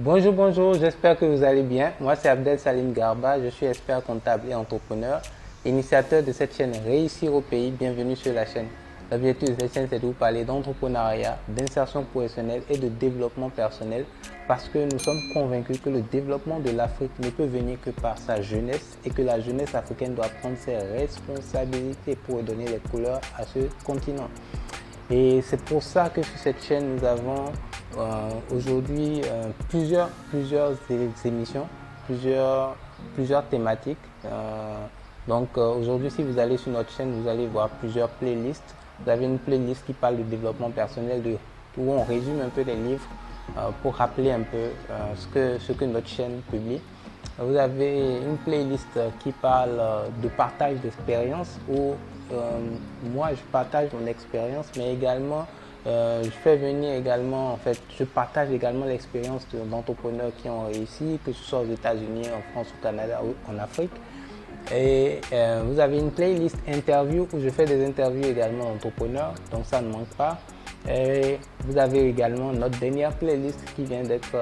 Bonjour, bonjour, j'espère que vous allez bien. Moi, c'est Abdel Salim Garba, je suis expert comptable et entrepreneur, initiateur de cette chaîne Réussir au pays. Bienvenue sur la chaîne. L'objectif de cette chaîne, c'est de vous parler d'entrepreneuriat, d'insertion professionnelle et de développement personnel parce que nous sommes convaincus que le développement de l'Afrique ne peut venir que par sa jeunesse et que la jeunesse africaine doit prendre ses responsabilités pour donner les couleurs à ce continent. Et c'est pour ça que sur cette chaîne, nous avons aujourd'hui plusieurs émissions, plusieurs thématiques. Aujourd'hui, si vous allez sur notre chaîne, vous allez voir plusieurs playlists. Vous avez une playlist qui parle de développement personnel, où on résume un peu les livres pour rappeler un peu ce que notre chaîne publie. Vous avez une playlist qui parle de partage d'expérience où moi je partage mon expérience, mais également je fais venir également, en fait, je partage également l'expérience d'entrepreneurs qui ont réussi, que ce soit aux États-Unis, en France, au Canada ou en Afrique. Et vous avez une playlist interview où je fais des interviews également d'entrepreneurs, donc ça ne manque pas. Et vous avez également notre dernière playlist qui vient d'être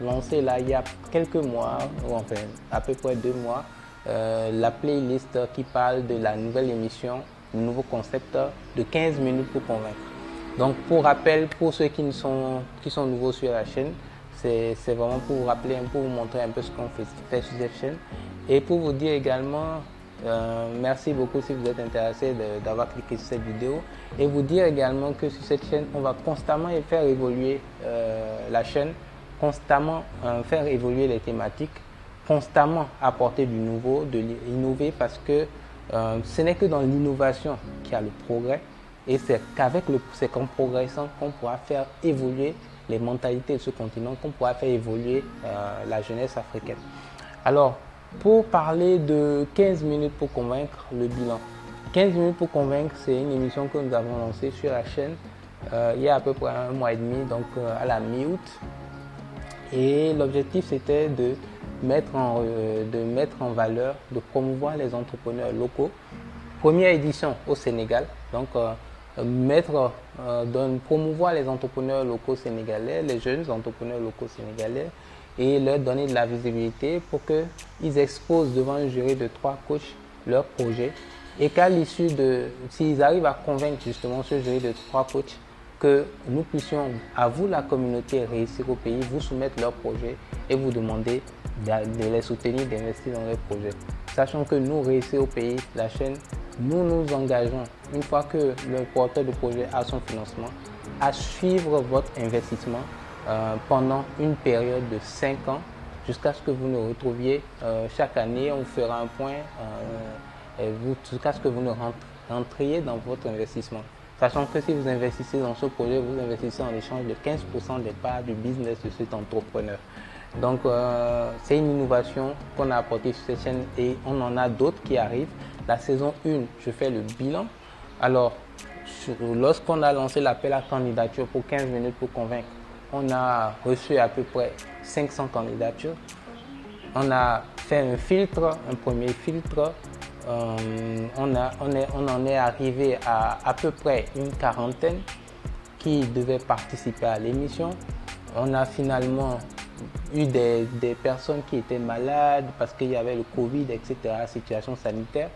lancée là il y a quelques mois, ou enfin à peu près 2 mois. La playlist qui parle de la nouvelle émission, le nouveau concept de 15 minutes pour convaincre. Donc pour rappel, pour ceux qui sont nouveaux sur la chaîne, c'est vraiment pour vous rappeler, pour vous montrer un peu ce qu'on fait sur cette chaîne. Et pour vous dire également, merci beaucoup si vous êtes intéressé d'avoir cliqué sur cette vidéo. Et vous dire également que sur cette chaîne, on va constamment faire évoluer la chaîne, constamment faire évoluer les thématiques, constamment apporter du nouveau, de l'innover parce que ce n'est que dans l'innovation qu'il y a le progrès. Et c'est qu'en progressant qu'on pourra faire évoluer les mentalités de ce continent, qu'on pourra faire évoluer la jeunesse africaine. Alors, pour parler de 15 minutes pour convaincre, le bilan. 15 minutes pour convaincre, c'est une émission que nous avons lancée sur la chaîne il y a à peu près 1 mois et demi, donc à la mi-août. Et l'objectif, c'était de mettre en valeur, de promouvoir les entrepreneurs locaux. Première édition au Sénégal, donc promouvoir les entrepreneurs locaux sénégalais, les jeunes entrepreneurs locaux sénégalais et leur donner de la visibilité pour qu'ils exposent devant un jury de 3 coachs leurs projets et qu'à l'issue s'ils arrivent à convaincre justement ce jury de 3 coachs, que nous puissions, à vous la communauté Réussir au pays, vous soumettre leurs projets et vous demander de les soutenir, d'investir dans leurs projets. Sachant que nous, Réussir au pays, la chaîne, nous nous engageons, une fois que le porteur de projet a son financement, à suivre votre investissement pendant une période de 5 ans jusqu'à ce que vous nous retrouviez chaque année. On fera un point jusqu'à ce que vous nous rentriez dans votre investissement. Sachant que si vous investissez dans ce projet, vous investissez en échange de 15% des parts du business de cet entrepreneur. Donc, c'est une innovation qu'on a apportée sur cette chaîne et on en a d'autres qui arrivent. La saison 1, je fais le bilan. Alors, lorsqu'on a lancé l'appel à candidature pour 15 minutes pour convaincre, on a reçu à peu près 500 candidatures. On a fait un filtre, un premier filtre. On en est arrivé à peu près une quarantaine qui devaient participer à l'émission. On a finalement eu des personnes qui étaient malades parce qu'il y avait le Covid, etc., situation sanitaire.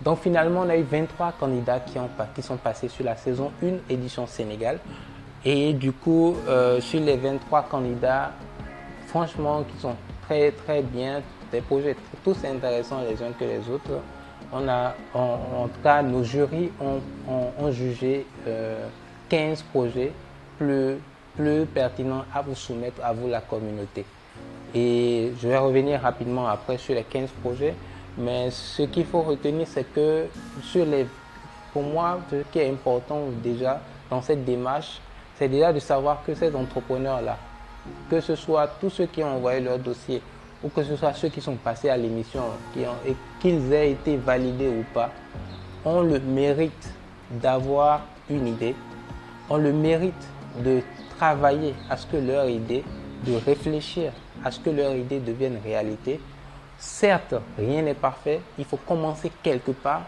Donc finalement, on a eu 23 candidats qui sont passés sur la saison 1 édition Sénégal. Et du coup, sur les 23 candidats, franchement, qui sont très très bien, des projets tous intéressants les uns que les autres. En tout cas, nos jurys ont jugé 15 projets plus pertinents à vous soumettre à vous la communauté. Et je vais revenir rapidement après sur les 15 projets, mais ce qu'il faut retenir, c'est que pour moi, ce qui est important déjà dans cette démarche, c'est déjà de savoir que ces entrepreneurs-là, que ce soit tous ceux qui ont envoyé leur dossier ou que ce soit ceux qui sont passés à l'émission et qu'ils aient été validés ou pas, ont le mérite d'avoir une idée, ont le mérite de travailler à ce que leur idée, de réfléchir à ce que leur idée devienne réalité. Certes, rien n'est parfait, il faut commencer quelque part.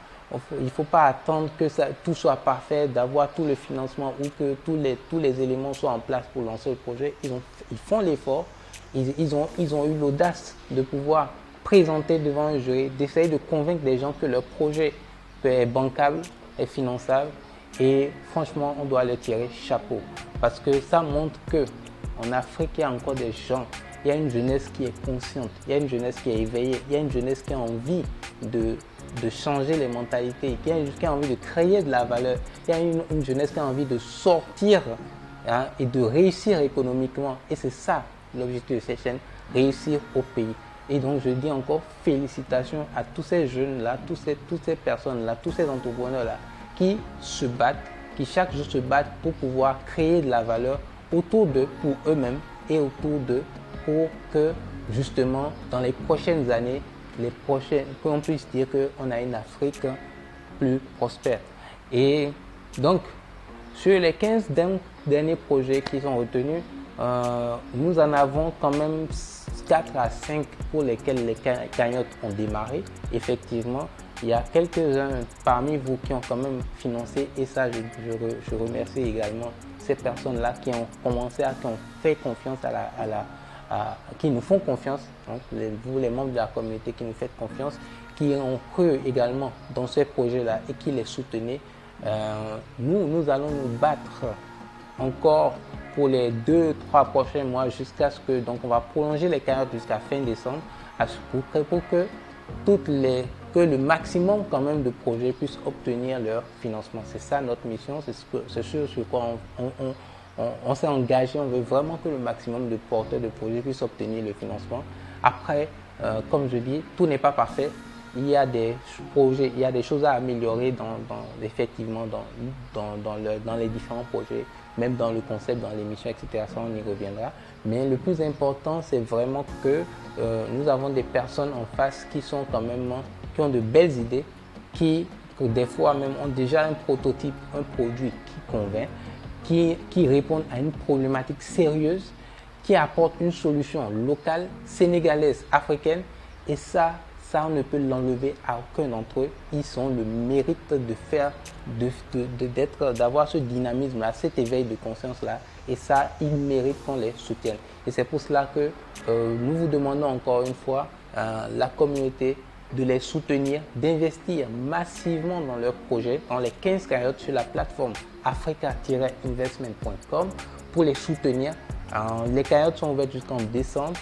Il ne faut pas attendre que tout soit parfait, d'avoir tout le financement ou que tous les éléments soient en place pour lancer le projet. Ils font l'effort ils ont eu l'audace de pouvoir présenter devant un jury, d'essayer de convaincre les gens que leur projet est bancable, est finançable. Et franchement, on doit leur tirer chapeau. Parce que ça montre qu'en Afrique, il y a encore des gens, il y a une jeunesse qui est consciente, il y a une jeunesse qui est éveillée, il y a une jeunesse qui a envie de changer les mentalités, qui a envie de créer de la valeur, il y a une jeunesse qui a envie de sortir et de réussir économiquement. Et c'est ça l'objectif de cette chaîne, réussir au pays. Et donc je dis encore félicitations à tous ces jeunes-là, toutes ces personnes-là, tous ces entrepreneurs-là qui se battent, qui chaque jour se battent pour pouvoir créer de la valeur autour d'eux, pour eux-mêmes et autour d'eux, pour que justement dans les prochaines années, qu'on puisse dire qu'on a une Afrique plus prospère. Et donc, sur les 15 derniers projets qui sont retenus, nous en avons quand même 4 à 5 pour lesquels les cagnottes ont démarré. Effectivement, il y a quelques-uns parmi vous qui ont quand même financé, et ça, je remercie également ces personnes-là qui ont commencé, qui ont fait confiance qui nous font confiance, donc vous les membres de la communauté qui nous faites confiance, qui ont cru également dans ces projets-là et qui les soutenaient. Nous allons nous battre encore pour les 2-3 prochains mois jusqu'à ce que, donc on va prolonger les cagnottes jusqu'à fin décembre pour que que le maximum quand même de projets puissent obtenir leur financement. C'est ça notre mission, c'est ce sur quoi on s'est engagé. On veut vraiment que le maximum de porteurs de projets puissent obtenir le financement. Après, comme je dis, tout n'est pas parfait. Il y a des projets, il y a des choses à améliorer effectivement dans les différents projets, même dans le concept, dans l'émission, etc. Ça, on y reviendra. Mais le plus important, c'est vraiment que nous avons des personnes en face qui sont quand même, qui ont de belles idées, qui des fois même ont déjà un prototype, un produit qui convainc, qui répondent à une problématique sérieuse, qui apportent une solution locale, sénégalaise, africaine. Et ça, on ne peut l'enlever à aucun d'entre eux. Ils ont le mérite de faire, d'avoir ce dynamisme-là, cet éveil de conscience-là. Et ça, ils méritent qu'on les soutienne. Et c'est pour cela que nous vous demandons encore une fois, la communauté, de les soutenir, d'investir massivement dans leurs projets, dans les 15 cagnottes sur la plateforme africa-investment.com pour les soutenir. Les cagnottes sont ouvertes jusqu'en décembre.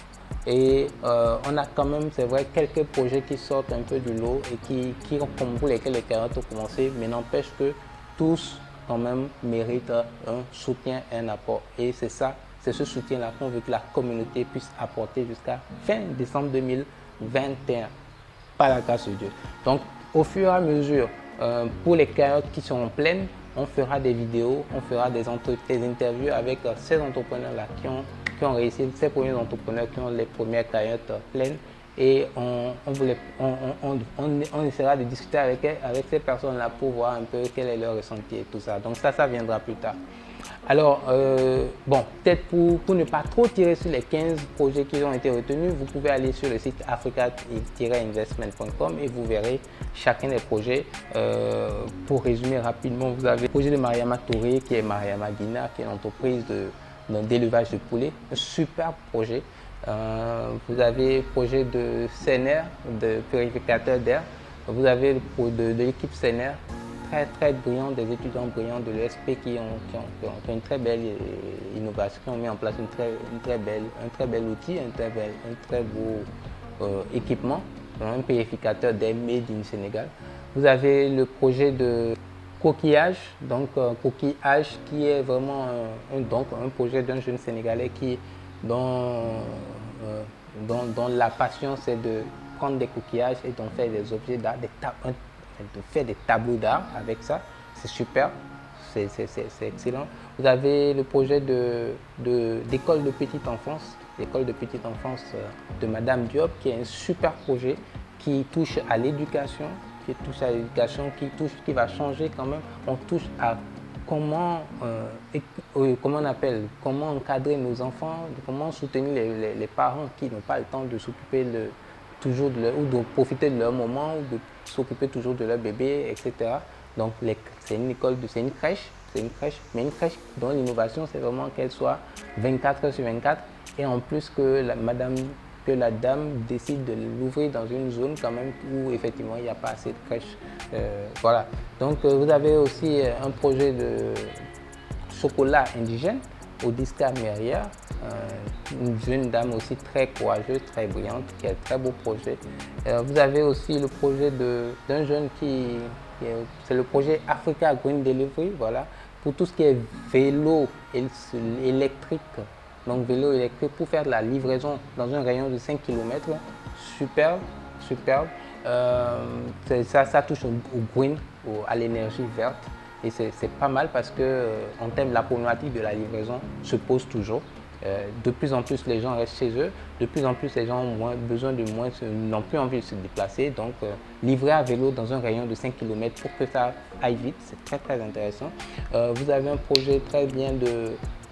Et on a quand même, c'est vrai, quelques projets qui sortent un peu du lot et pour lesquels les cagnottes ont commencé, mais n'empêche que tous quand même méritent un soutien et un apport. Et c'est ça, c'est ce soutien-là qu'on veut que la communauté puisse apporter jusqu'à fin décembre 2021, par la grâce de Dieu. Donc, au fur et à mesure, pour les cagnottes qui sont pleines, on fera des vidéos, on fera des interviews avec ces entrepreneurs-là qui ont réussi, ces premiers entrepreneurs qui ont les premières cagnottes pleines, et on essaiera de discuter avec ces personnes-là pour voir un peu quel est leur ressenti et tout ça. Donc ça viendra plus tard. Alors, bon, peut-être pour ne pas trop tirer sur les 15 projets qui ont été retenus, vous pouvez aller sur le site africa-investment.com et vous verrez chacun des projets. Pour résumer rapidement, vous avez le projet de Mariama Touré, qui est Mariama Guina, qui est une entreprise d'élevage de poulets, un super projet. Vous avez le projet de CNR, de purificateur d'air. Vous avez le projet de l'équipe CNR, très brillant, des étudiants brillants de l'ESP qui ont fait une très belle innovation, qui ont mis en place un très bel outil, un très beau équipement, un purificateur d'air made in Sénégal. Vous avez le projet de Coquillage, donc Coquillage qui est vraiment un projet d'un jeune Sénégalais dont la passion c'est de prendre des coquillages et d'en faire des objets d'art, de faire des tableaux d'art avec ça. C'est super, c'est excellent. Vous avez le projet d'école de petite enfance, l'école de petite enfance de Madame Diop, qui est un super projet qui touche à l'éducation, qui va changer quand même. On touche à comment encadrer nos enfants, comment soutenir les parents qui n'ont pas le temps de s'occuper toujours ou de profiter de leur moment, ou de s'occuper toujours de leur bébé, etc. Donc c'est une crèche, mais une crèche dont l'innovation c'est vraiment qu'elle soit 24 heures sur 24 et en plus que la dame décide de l'ouvrir dans une zone quand même où effectivement il n'y a pas assez de crèches. Voilà. Donc vous avez aussi un projet de chocolat indigène au Disca Meria, une jeune dame aussi très courageuse, très brillante, qui a un très beau projet. Vous avez aussi le projet d'un jeune c'est le projet Africa Green Delivery, voilà, pour tout ce qui est vélo électrique. Donc vélo électrique pour faire de la livraison dans un rayon de 5 km. Superbe, superbe. Ça touche au green, à l'énergie verte. Et c'est pas mal parce que en termes de la problématique de la livraison se pose toujours. De plus en plus les gens restent chez eux, de plus en plus les gens ont n'ont plus envie de se déplacer. Donc livrer à vélo dans un rayon de 5 km pour que ça aille vite, c'est très très intéressant. Vous avez un projet très bien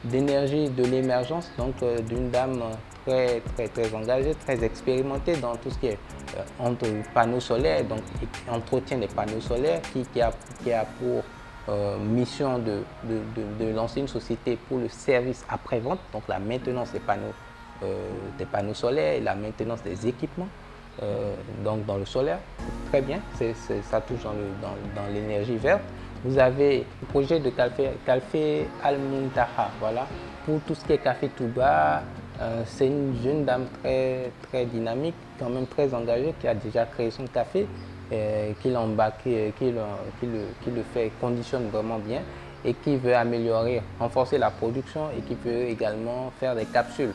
d'énergie de l'émergence, donc d'une dame très très très engagée, très expérimentée dans tout ce qui est entre panneaux solaires, donc entretien des panneaux solaires, qui a pour mission de lancer une société pour le service après-vente, donc la maintenance des panneaux solaires et la maintenance des équipements donc dans le solaire. Très bien, ça touche dans l'énergie verte. Vous avez le projet de Café Al Muntaha, voilà, pour tout ce qui est café Touba. C'est une jeune dame très, très dynamique, quand même très engagée, qui a déjà créé son café, qui l'a embarqué, qui le fait, conditionne vraiment bien et qui veut améliorer, renforcer la production et qui peut également faire des capsules.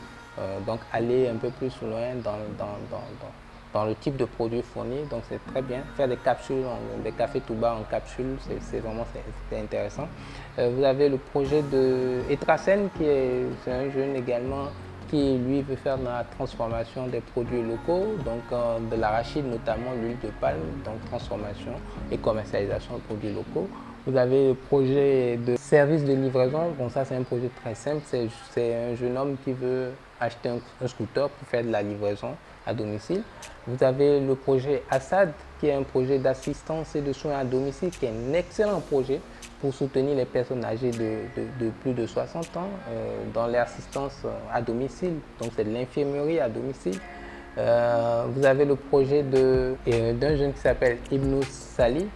Donc aller un peu plus loin dans le type de produit fourni, donc c'est très bien. Faire des capsules, des cafés Touba en capsules, c'est vraiment intéressant. Vous avez le projet de Etrasen, c'est un jeune également qui lui veut faire dans la transformation des produits locaux, donc de l'arachide notamment, l'huile de palme, donc transformation et commercialisation de produits locaux. Vous avez le projet de service de livraison. Bon, ça c'est un projet très simple, c'est un jeune homme qui veut acheter un scooter pour faire de la livraison à domicile. Vous avez le projet Assad, qui est un projet d'assistance et de soins à domicile, qui est un excellent projet pour soutenir les personnes âgées de plus de 60 ans dans l'assistance à domicile. Donc c'est de l'infirmerie à domicile. Vous avez le projet d'un jeune qui s'appelle Ibn Sali,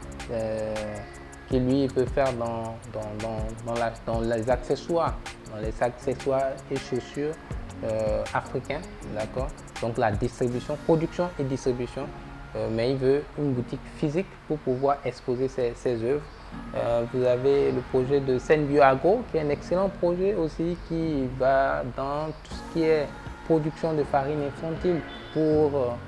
qui lui peut faire dans les accessoires et chaussures africains, d'accord. Donc la distribution, production et distribution, mais il veut une boutique physique pour pouvoir exposer ses œuvres. Vous avez le projet de Senbio Agro, qui est un excellent projet aussi, qui va dans tout ce qui est production de farine infantile pour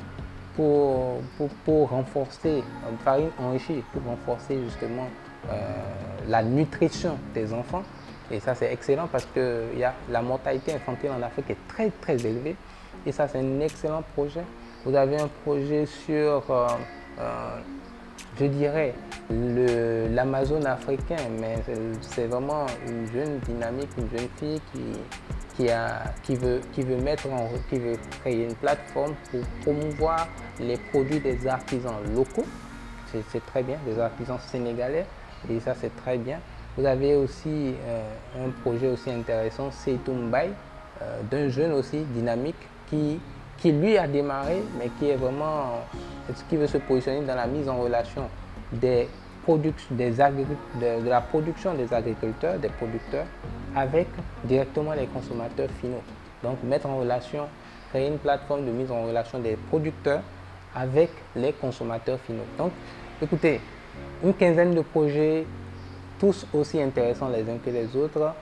renforcer, farine enrichie, pour renforcer justement la nutrition des enfants. Et ça c'est excellent parce que la mortalité infantile en Afrique est très très élevée. Et ça c'est un excellent projet. Vous avez un projet sur, je dirais, l'Amazone africain, mais c'est vraiment une jeune dynamique, une jeune fille qui veut créer une plateforme pour promouvoir les produits des artisans locaux. C'est très bien, des artisans sénégalais, et ça c'est très bien. Vous avez aussi un projet aussi intéressant, Seitumbai, d'un jeune aussi dynamique qui lui a démarré, mais qui veut se positionner dans la mise en relation de la production des agriculteurs, des producteurs, avec directement les consommateurs finaux. Donc mettre en relation, créer une plateforme de mise en relation des producteurs avec les consommateurs finaux. Donc écoutez, une quinzaine de projets, tous aussi intéressants les uns que les autres,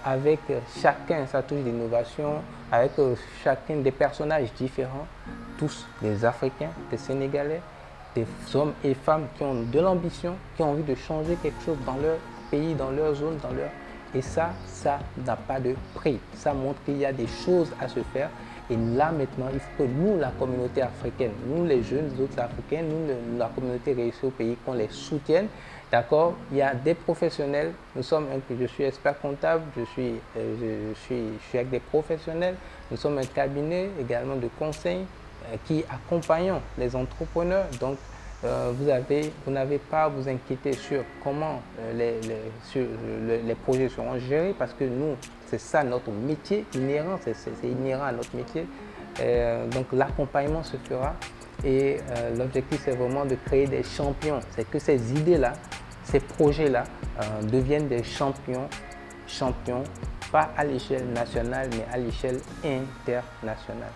avec chacun sa touche d'innovation, avec chacun des personnages différents, tous des Africains, des Sénégalais, des hommes et femmes qui ont de l'ambition, qui ont envie de changer quelque chose dans leur pays, dans leur zone, Et ça n'a pas de prix. Ça montre qu'il y a des choses à se faire. Et là maintenant, il faut que nous, la communauté africaine, nous les jeunes autres africains, nous la communauté réussie au pays, qu'on les soutienne. D'accord? Il y a des professionnels. Je suis expert comptable, je suis avec des professionnels. Nous sommes un cabinet également de conseil qui accompagnons les entrepreneurs. Donc, vous n'avez pas à vous inquiéter sur comment les projets seront gérés, parce que nous, c'est ça notre métier inhérent, c'est inhérent à notre métier. Donc l'accompagnement se fera et l'objectif c'est vraiment de créer des champions. C'est que ces idées-là, ces projets-là deviennent des champions, pas à l'échelle nationale mais à l'échelle internationale.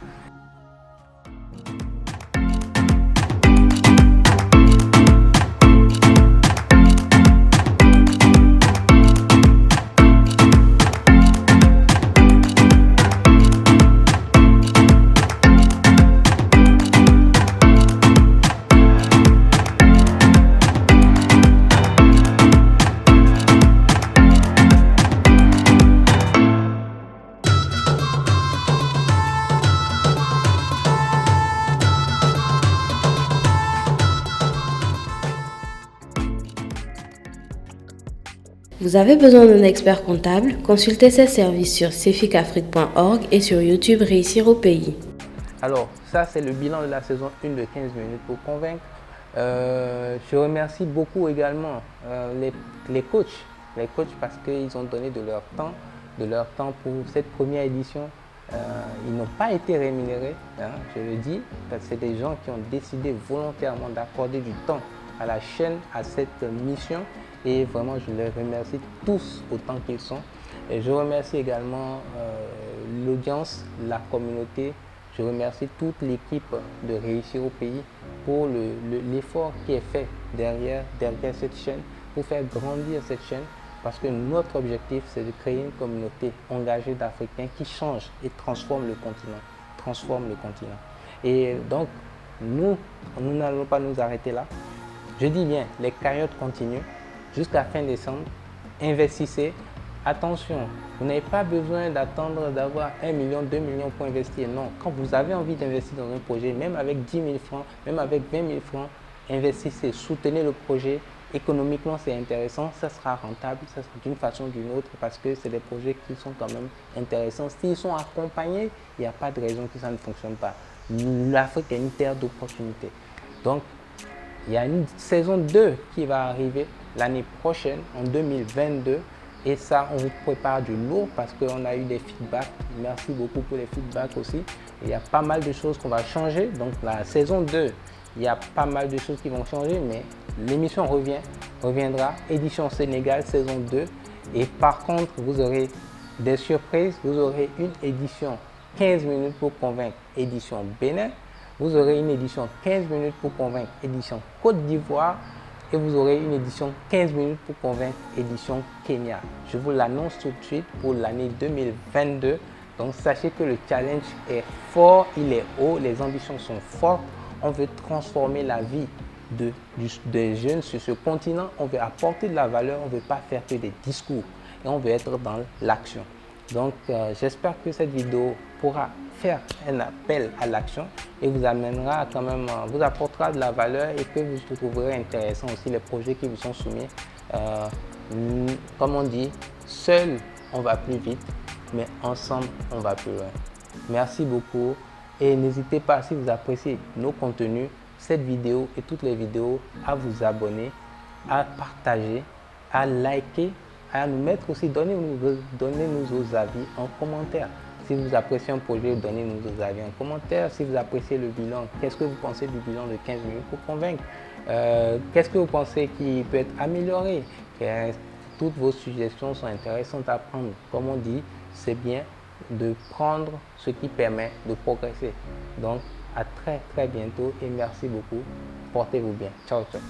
Vous avez besoin d'un expert comptable? Consultez ses services sur ceficafrique.org et sur YouTube Réussir au pays. Alors, ça c'est le bilan de la saison 1 de 15 minutes pour convaincre. Je remercie beaucoup également les coachs parce qu'ils ont donné de leur temps pour cette première édition. Ils n'ont pas été rémunérés, je le dis, parce que c'est des gens qui ont décidé volontairement d'accorder du temps à la chaîne, à cette mission. Et vraiment, je les remercie tous autant qu'ils sont. Et je remercie également l'audience, la communauté. Je remercie toute l'équipe de Réussir au pays pour l'effort qui est fait derrière cette chaîne, pour faire grandir cette chaîne. Parce que notre objectif, c'est de créer une communauté engagée d'Africains qui change et transforme le continent. Et donc, nous n'allons pas nous arrêter là. Je dis bien, les cagnottes continuent. Jusqu'à fin décembre, investissez. Attention, vous n'avez pas besoin d'attendre d'avoir 1 million, 2 millions pour investir. Non, quand vous avez envie d'investir dans un projet, même avec 10 000 francs, même avec 20 000 francs, investissez, soutenez le projet. Économiquement, c'est intéressant, ça sera rentable, ça sera d'une façon ou d'une autre, parce que c'est des projets qui sont quand même intéressants. S'ils sont accompagnés, il n'y a pas de raison que ça ne fonctionne pas. L'Afrique est une terre d'opportunités. Donc, il y a une saison 2 qui va arriver l'année prochaine, en 2022. Et ça, on vous prépare du lourd parce qu'on a eu des feedbacks. Merci beaucoup pour les feedbacks aussi. Il y a pas mal de choses qu'on va changer. Donc la saison 2, il y a pas mal de choses qui vont changer, mais l'émission reviendra. Édition Sénégal, saison 2. Et par contre, vous aurez des surprises. Vous aurez une édition 15 minutes pour convaincre, édition Bénin. Vous aurez une édition 15 minutes pour convaincre, édition Côte d'Ivoire. Et vous aurez une édition 15 minutes pour convaincre, édition Kenya. Je vous l'annonce tout de suite pour l'année 2022. Donc sachez que le challenge est fort, il est haut, les ambitions sont fortes. On veut transformer la vie des jeunes sur ce continent. On veut apporter de la valeur, on ne veut pas faire que des discours. Et on veut être dans l'action. Donc j'espère que cette vidéo pourra faire un appel à l'action et vous amènera quand même, vous apportera de la valeur et que vous trouverez intéressant aussi les projets qui vous sont soumis. Comme on dit, seul on va plus vite, mais ensemble on va plus loin. Merci beaucoup et n'hésitez pas, si vous appréciez nos contenus, cette vidéo et toutes les vidéos, à vous abonner, à partager, à liker, à nous mettre aussi, donnez-nous vos avis en commentaire. Si vous appréciez un projet, donnez-nous vos avis en commentaire. Si vous appréciez le bilan, qu'est-ce que vous pensez du bilan de 15 minutes pour convaincre? Qu'est-ce que vous pensez qui peut être amélioré? Toutes vos suggestions sont intéressantes à prendre. Comme on dit, c'est bien de prendre ce qui permet de progresser. Donc, à très bientôt et merci beaucoup. Portez-vous bien. Ciao, ciao.